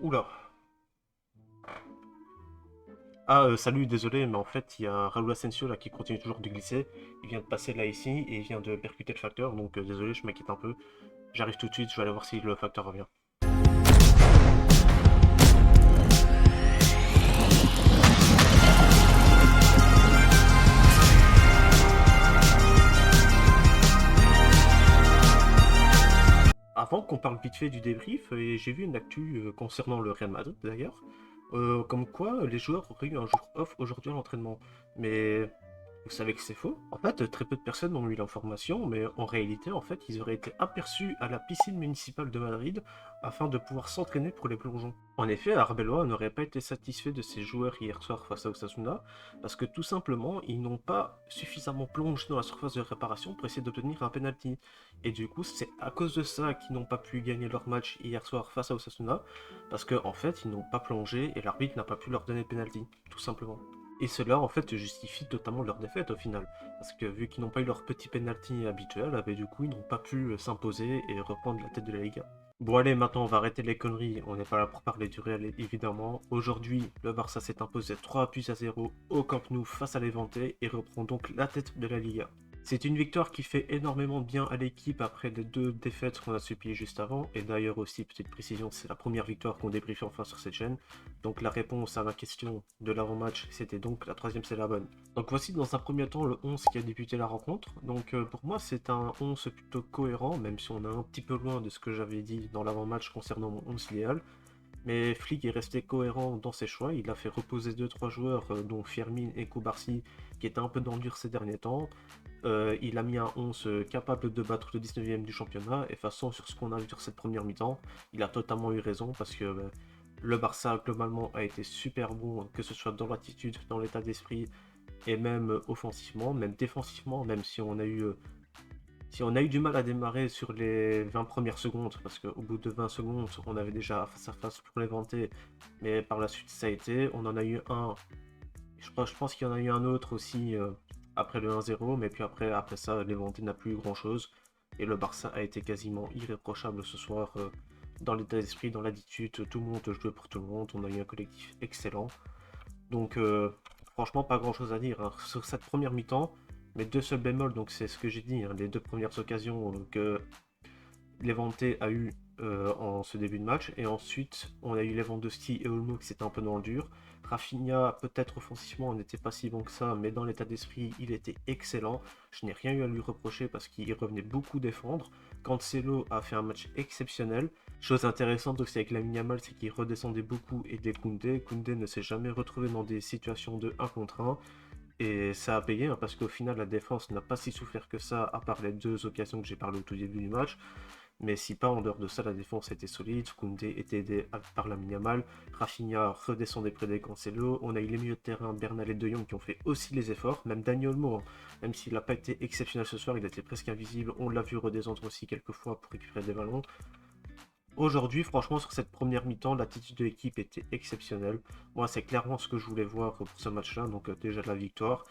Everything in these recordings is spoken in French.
Oula. Ah, salut, désolé, mais en fait, il y a Raúl Asensio là qui continue toujours de glisser. Il vient de passer là ici et il vient de percuter le facteur, donc désolé, je m'inquiète un peu. J'arrive tout de suite, je vais aller voir si le facteur revient. Avant qu'on parle vite fait du débrief, j'ai vu une actu concernant le Real Madrid d'ailleurs, comme quoi les joueurs auraient eu un jour off aujourd'hui à l'entraînement. Mais vous savez que c'est faux. En fait, très peu de personnes ont eu l'information, mais en réalité, en fait, ils auraient été aperçus à la piscine municipale de Madrid afin de pouvoir s'entraîner pour les plongeons. En effet, Arbeloa n'aurait pas été satisfait de ses joueurs hier soir face à Osasuna, parce que tout simplement, ils n'ont pas suffisamment plongé dans la surface de réparation pour essayer d'obtenir un penalty. Et du coup, c'est à cause de ça qu'ils n'ont pas pu gagner leur match hier soir face à Osasuna, parce qu'en fait, ils n'ont pas plongé et l'arbitre n'a pas pu leur donner de penalty, tout simplement. Et cela en fait justifie totalement leur défaite au final. Parce que vu qu'ils n'ont pas eu leur petit penalty habituel, ah ben, du coup ils n'ont pas pu s'imposer et reprendre la tête de la Liga. Bon allez, maintenant on va arrêter les conneries, on n'est pas là pour parler du Real évidemment. Aujourd'hui, le Barça s'est imposé 3 buts à 0 au Camp Nou face à l'Evante et reprend donc la tête de la Liga. C'est une victoire qui fait énormément de bien à l'équipe après les deux défaites qu'on a subies juste avant. Et d'ailleurs aussi, petite précision, c'est la première victoire qu'on débriefe enfin sur cette chaîne. Donc la réponse à ma question de l'avant-match, c'était donc la troisième, c'est la bonne. Donc voici dans un premier temps le 11 qui a débuté la rencontre. Donc pour moi c'est un 11 plutôt cohérent, même si on est un petit peu loin de ce que j'avais dit dans l'avant-match concernant mon 11 idéal. Mais Flick est resté cohérent dans ses choix. Il a fait reposer deux-trois joueurs, dont Firmin et Koubarsi, qui étaient un peu dans le dur ces derniers temps. Il a mis un 11 capable de battre le 19e du championnat. Et de toute façon, sur ce qu'on a vu sur cette première mi-temps, il a totalement eu raison parce que le Barça, globalement, a été super bon, que ce soit dans l'attitude, dans l'état d'esprit et même offensivement, même défensivement, même si on a eu du mal à démarrer sur les 20 premières secondes, parce qu'au bout de 20 secondes, on avait déjà face à face pour les vanter, mais par la suite ça a été, on en a eu un, je pense qu'il y en a eu un autre aussi après le 1-0, mais puis après ça, les vanter n'a plus eu grand chose, et le Barça a été quasiment irréprochable ce soir, dans l'état d'esprit, dans l'attitude, tout le monde jouait pour tout le monde, on a eu un collectif excellent, donc franchement pas grand chose à dire, hein. Sur cette première mi-temps, mes deux seuls bémols, donc c'est ce que j'ai dit, hein, les deux premières occasions que Levante a eu en ce début de match, et ensuite on a eu Lewandowski et Olmo qui s'étaient un peu dans le dur. Rafinha, peut-être offensivement, n'était pas si bon que ça, mais dans l'état d'esprit, il était excellent. Je n'ai rien eu à lui reprocher parce qu'il revenait beaucoup défendre. Cancelo a fait un match exceptionnel. Chose intéressante aussi avec Lamine Yamal, c'est qu'il redescendait beaucoup et des Koundé. Koundé ne s'est jamais retrouvé dans des situations de 1 contre 1. Et ça a payé, hein, parce qu'au final, la défense n'a pas si souffert que ça, à part les deux occasions que j'ai parlé au tout début du match. Mais si pas, en dehors de ça, la défense était solide. Koundé était aidé par la Yamal. Rafinha redescendait près des Cancelo. On a eu les milieux de terrain, Bernal et De Jong, qui ont fait aussi les efforts. Même Daniel Olmo, hein, même s'il n'a pas été exceptionnel ce soir, il était presque invisible. On l'a vu redescendre aussi quelques fois pour récupérer des ballons. Aujourd'hui, franchement, sur cette première mi-temps, l'attitude de l'équipe était exceptionnelle. Moi, c'est clairement ce que je voulais voir pour ce match-là. Donc, déjà de la victoire.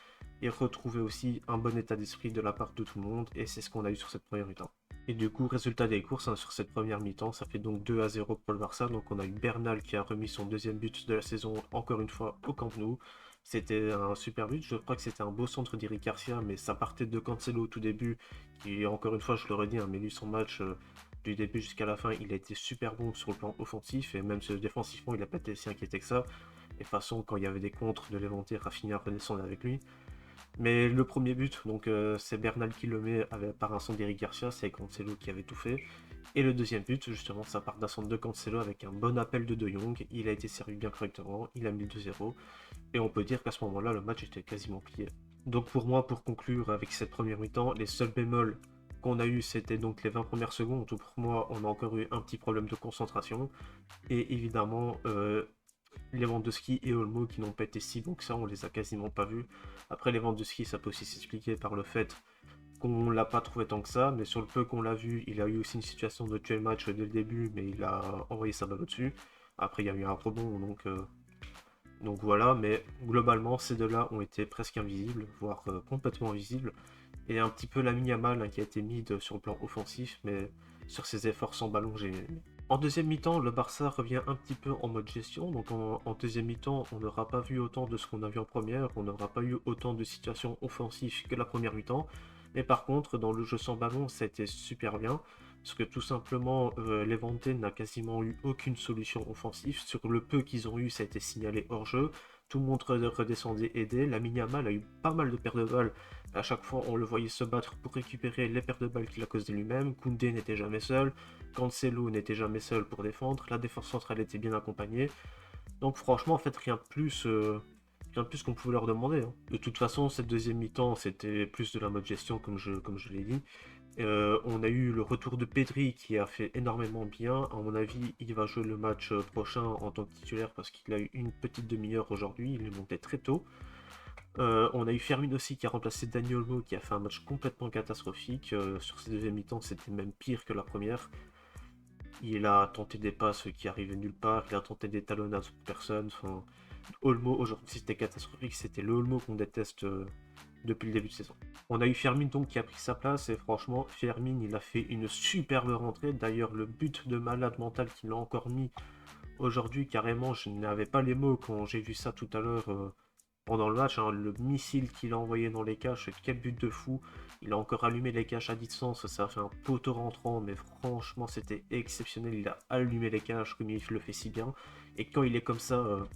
Et retrouver aussi un bon état d'esprit de la part de tout le monde. Et c'est ce qu'on a eu sur cette première mi-temps. Et du coup, résultat des courses, hein, sur cette première mi-temps, ça fait donc 2-0 pour le Barça. Donc on a eu Bernal qui a remis son deuxième but de la saison, encore une fois, au Camp Nou. C'était un super but, je crois que c'était un beau centre d'Eric Garcia, mais ça partait de Cancelo au tout début, qui, encore une fois, je le redis, hein, mais lui, son match du début jusqu'à la fin, il a été super bon sur le plan offensif, et même défensivement, il n'a pas été si inquiété que ça. Et de toute façon, quand il y avait des contres de Levante, Rafinha redescendait avec lui. Mais le premier but, donc c'est Bernal qui le met par un centre d'Eric Garcia, c'est Cancelo qui avait tout fait. Et le deuxième but, justement, ça part d'un centre de Cancelo avec un bon appel de De Jong. Il a été servi bien correctement, il a mis le 2-0. Et on peut dire qu'à ce moment-là, le match était quasiment plié. Donc pour moi, pour conclure avec cette première mi-temps, les seuls bémols qu'on a eu, c'était donc les 20 premières secondes, où pour moi, on a encore eu un petit problème de concentration. Et évidemment, Lewandowski et Olmo qui n'ont pas été si bons que ça, on les a quasiment pas vus. Après Lewandowski, ça peut aussi s'expliquer par le fait qu'on l'a pas trouvé tant que ça, mais sur le peu qu'on l'a vu, il a eu aussi une situation de tuer le match dès le début, mais il a envoyé sa balle au-dessus. Après, il y a eu un rebond, donc voilà, mais globalement, ces deux-là ont été presque invisibles, voire complètement invisibles. Et un petit peu la Yamal, hein, qui a été mise sur le plan offensif, mais sur ses efforts sans ballon, j'ai aimé. En deuxième mi-temps, le Barça revient un petit peu en mode gestion. Donc en deuxième mi-temps, on n'aura pas vu autant de ce qu'on a vu en première. On n'aura pas eu autant de situations offensives que la première mi-temps. Mais par contre, dans le jeu sans ballon, ça a été super bien. Parce que tout simplement, Levante n'a quasiment eu aucune solution offensive. Sur le peu qu'ils ont eu, ça a été signalé hors jeu. Tout le monde redescendait aider. Lamine Yamal a eu pas mal de pertes de balles. À chaque fois, on le voyait se battre pour récupérer les pertes de balles qu'il a causées lui-même. Koundé n'était jamais seul. Cancelo n'était jamais seul pour défendre. La défense centrale était bien accompagnée. Donc franchement, en fait, rien de plus qu'on pouvait leur demander, hein. De toute façon, cette deuxième mi-temps, c'était plus de la mode gestion, comme je l'ai dit. On a eu le retour de Pedri qui a fait énormément bien. À mon avis, il va jouer le match prochain en tant que titulaire parce qu'il a eu une petite demi-heure aujourd'hui. Il est monté très tôt. On a eu Fermin aussi qui a remplacé Dani Olmo qui a fait un match complètement catastrophique. Sur cette deuxième mi-temps, c'était même pire que la première. Il a tenté des passes qui arrivaient nulle part, il a tenté des talonnades sur personne. Enfin, Olmo aujourd'hui c'était catastrophique, c'était le Olmo qu'on déteste depuis le début de saison. On a eu Fermin donc qui a pris sa place et franchement Fermin il a fait une superbe rentrée. D'ailleurs le but de malade mental qu'il a encore mis aujourd'hui carrément, je n'avais pas les mots quand j'ai vu ça tout à l'heure pendant le match, hein, le missile qu'il a envoyé dans les cages, quel but de fou. Il a encore allumé les cages à distance, ça a fait un poteau rentrant, mais franchement c'était exceptionnel. Il a allumé les cages comme il le fait si bien. Et quand il est comme ça,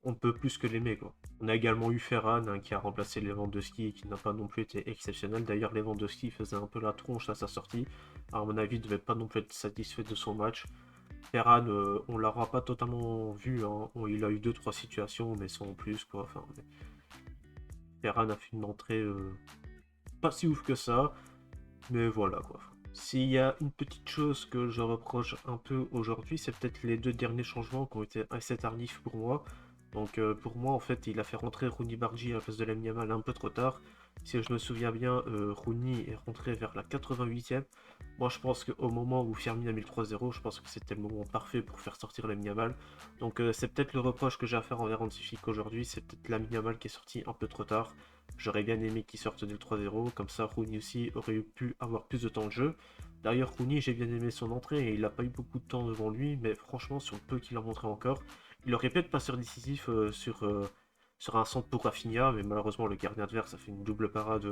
on ne peut plus que l'aimer, quoi. On a également eu Ferran hein, qui a remplacé Lewandowski et qui n'a pas non plus été exceptionnel. D'ailleurs Lewandowski faisait un peu la tronche à sa sortie. À mon avis, il ne devait pas non plus être satisfait de son match. Ferran, on l'aura pas totalement vu, hein. Il a eu 2-3 situations, mais sans plus, quoi. Enfin, Ferran a fait une entrée pas si ouf que ça, mais voilà, quoi. S'il y a une petite chose que je reproche un peu aujourd'hui, c'est peut-être les deux derniers changements qui ont été assez tardifs pour moi. Donc pour moi, en fait, il a fait rentrer Rooney Bargi à la place de Lamine Yamal un peu trop tard. Si je me souviens bien, Rooney est rentré vers la 88e. Moi, je pense qu'au moment où Firmino a mis le 3-0, je pense que c'était le moment parfait pour faire sortir Lamine Yamal. Donc c'est peut-être le reproche que j'ai à faire envers Antifique aujourd'hui, c'est peut-être Lamine Yamal qui est sorti un peu trop tard. J'aurais bien aimé qu'il sorte dès le 3-0, comme ça Rooney aussi aurait pu avoir plus de temps de jeu. D'ailleurs, Rooney, j'ai bien aimé son entrée et il n'a pas eu beaucoup de temps devant lui, mais franchement, sur le peu qu'il a montré encore, il aurait pu être passeur décisif sur un centre pour Rafinha, mais malheureusement, le gardien adverse a fait une double parade,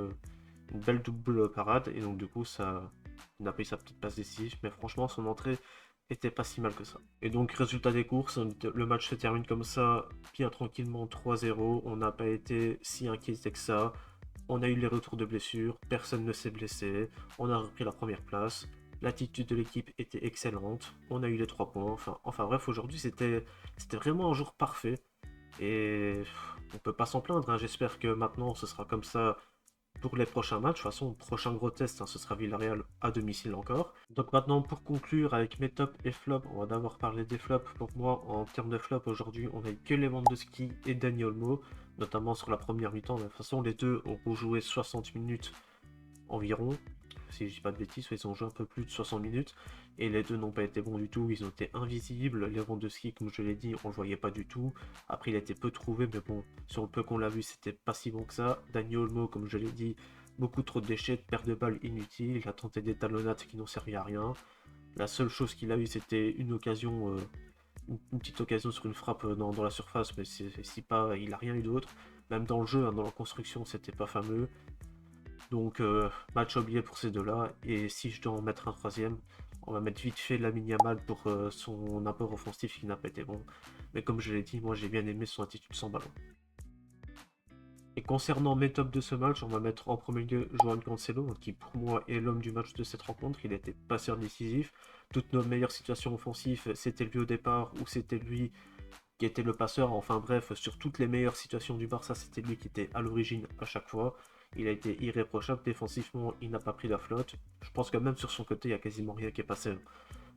une belle double parade, et donc du coup, ça il n'a pas eu sa petite passe décisive, mais franchement, son entrée était pas si mal que ça. Et donc, résultat des courses, le match se termine comme ça, bien tranquillement 3-0. On n'a pas été si inquiété que ça. On a eu les retours de blessures, personne ne s'est blessé, on a repris la première place, l'attitude de l'équipe était excellente, on a eu les 3 points, enfin bref, aujourd'hui c'était vraiment un jour parfait, et on peut pas s'en plaindre, hein. J'espère que maintenant ce sera comme ça pour les prochains matchs. De toute façon, prochain gros test, hein, ce sera Villarreal à domicile encore. Donc maintenant, pour conclure avec mes tops et flops, on va d'abord parler des flops. Pour moi, en termes de flops, aujourd'hui, on a eu que Lewandowski et Dani Olmo, notamment sur la première mi-temps. De toute façon, les deux ont joué 60 minutes environ. Si je dis pas de bêtises, ils ont joué un peu plus de 60 minutes. Et les deux n'ont pas été bons du tout, ils ont été invisibles. Lewandowski, comme je l'ai dit, on le voyait pas du tout. Après, il a été peu trouvé, mais bon, sur le peu qu'on l'a vu, c'était pas si bon que ça. Dani Olmo, comme je l'ai dit, beaucoup trop de déchets, de pertes de balles inutiles. Il a tenté des talonnades qui n'ont servi à rien. La seule chose qu'il a eu, c'était une occasion, une petite occasion sur une frappe dans la surface, mais si pas, il a rien eu d'autre. Même dans le jeu, hein, dans la construction, c'était pas fameux. Donc match oublié pour ces deux-là. Et si je dois en mettre un troisième, on va mettre vite fait Lamine Yamal pour son apport offensif qui n'a pas été bon. Mais comme je l'ai dit, moi j'ai bien aimé son attitude sans ballon. Et concernant mes tops de ce match, on va mettre en premier lieu Joan Cancelo, qui pour moi est l'homme du match de cette rencontre. Il était passeur décisif. Toutes nos meilleures situations offensives, c'était lui au départ ou c'était lui qui était le passeur. Enfin bref, sur toutes les meilleures situations du Barça, c'était lui qui était à l'origine à chaque fois. Il a été irréprochable défensivement, il n'a pas pris la flotte. Je pense que même sur son côté, il n'y a quasiment rien qui est passé.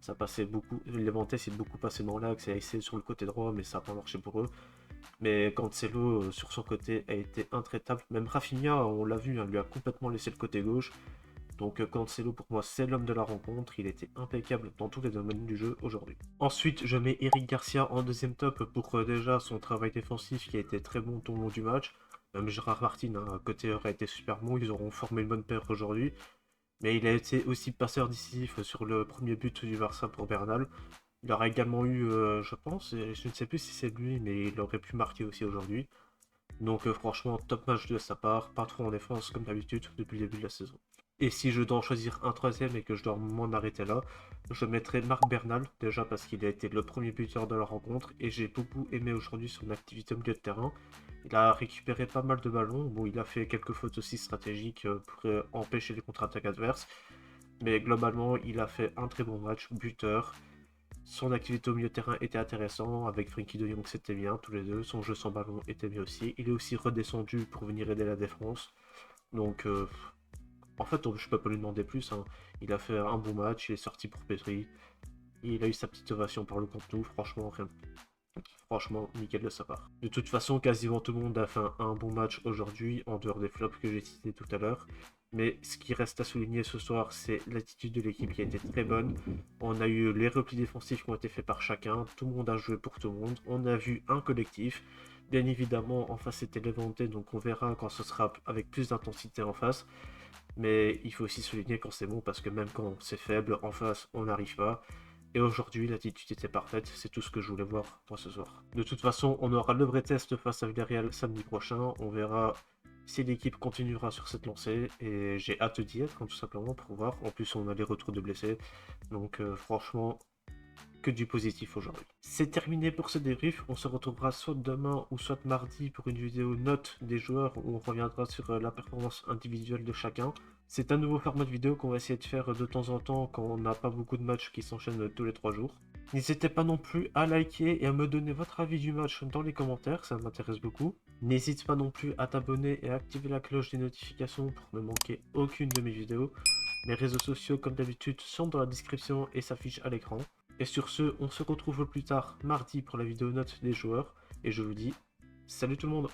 Ça passait beaucoup, Levante c'est beaucoup passé dans l'axe et a essayé sur le côté droit, mais ça n'a pas marché pour eux. Mais Cancelo, sur son côté, a été intraitable. Même Rafinha, on l'a vu, hein, lui a complètement laissé le côté gauche. Donc Cancelo, pour moi, c'est l'homme de la rencontre. Il était impeccable dans tous les domaines du jeu aujourd'hui. Ensuite, je mets Eric Garcia en deuxième top pour déjà son travail défensif qui a été très bon tout au long du match. Même Gérard Martin, hein, à côté, aurait été super bon. Ils auront formé une bonne paire aujourd'hui. Mais il a été aussi passeur décisif sur le premier but du Barça pour Bernal. Il aura également eu, je pense, et je ne sais plus si c'est lui, mais il aurait pu marquer aussi aujourd'hui. Donc franchement, top match de sa part, pas trop en défense comme d'habitude depuis le début de la saison. Et si je dois en choisir un troisième et que je dois m'en arrêter là, je mettrai Marc Bernal, déjà parce qu'il a été le premier buteur de la rencontre et j'ai beaucoup aimé aujourd'hui son activité au milieu de terrain. Il a récupéré pas mal de ballons, bon il a fait quelques fautes aussi stratégiques pour empêcher les contre-attaques adverses, mais globalement il a fait un très bon match, buteur. Son activité au milieu de terrain était intéressante, avec Frenkie de Jong c'était bien tous les deux, son jeu sans ballon était bien aussi. Il est aussi redescendu pour venir aider la défense, donc en fait je peux pas lui demander plus, hein. Il a fait un bon match, il est sorti pour Petri, il a eu sa petite ovation par le contenu, franchement rien. Franchement, nickel de sa part. De toute façon, quasiment tout le monde a fait un bon match aujourd'hui, en dehors des flops que j'ai cités tout à l'heure. Mais ce qui reste à souligner ce soir, c'est l'attitude de l'équipe qui a été très bonne. On a eu les replis défensifs qui ont été faits par chacun. Tout le monde a joué pour tout le monde. On a vu un collectif. Bien évidemment, en face c'était Levante, donc on verra quand ce sera avec plus d'intensité en face. Mais il faut aussi souligner quand c'est bon, parce que même quand c'est faible, en face, on n'arrive pas. Et aujourd'hui, l'attitude était parfaite, c'est tout ce que je voulais voir pour ce soir. De toute façon, on aura le vrai test face à Villarreal samedi prochain. On verra si l'équipe continuera sur cette lancée. Et j'ai hâte d'y être, tout simplement, pour voir. En plus, on a les retours de blessés. Donc franchement, que du positif aujourd'hui. C'est terminé pour ce débrief. On se retrouvera soit demain ou soit mardi pour une vidéo note des joueurs où on reviendra sur la performance individuelle de chacun. C'est un nouveau format de vidéo qu'on va essayer de faire de temps en temps quand on n'a pas beaucoup de matchs qui s'enchaînent tous les 3 jours. N'hésitez pas non plus à liker et à me donner votre avis du match dans les commentaires, ça m'intéresse beaucoup. N'hésite pas non plus à t'abonner et à activer la cloche des notifications pour ne manquer aucune de mes vidéos. Mes réseaux sociaux, comme d'habitude, sont dans la description et s'affichent à l'écran. Et sur ce, on se retrouve plus tard mardi pour la vidéo note des joueurs. Et je vous dis, salut tout le monde!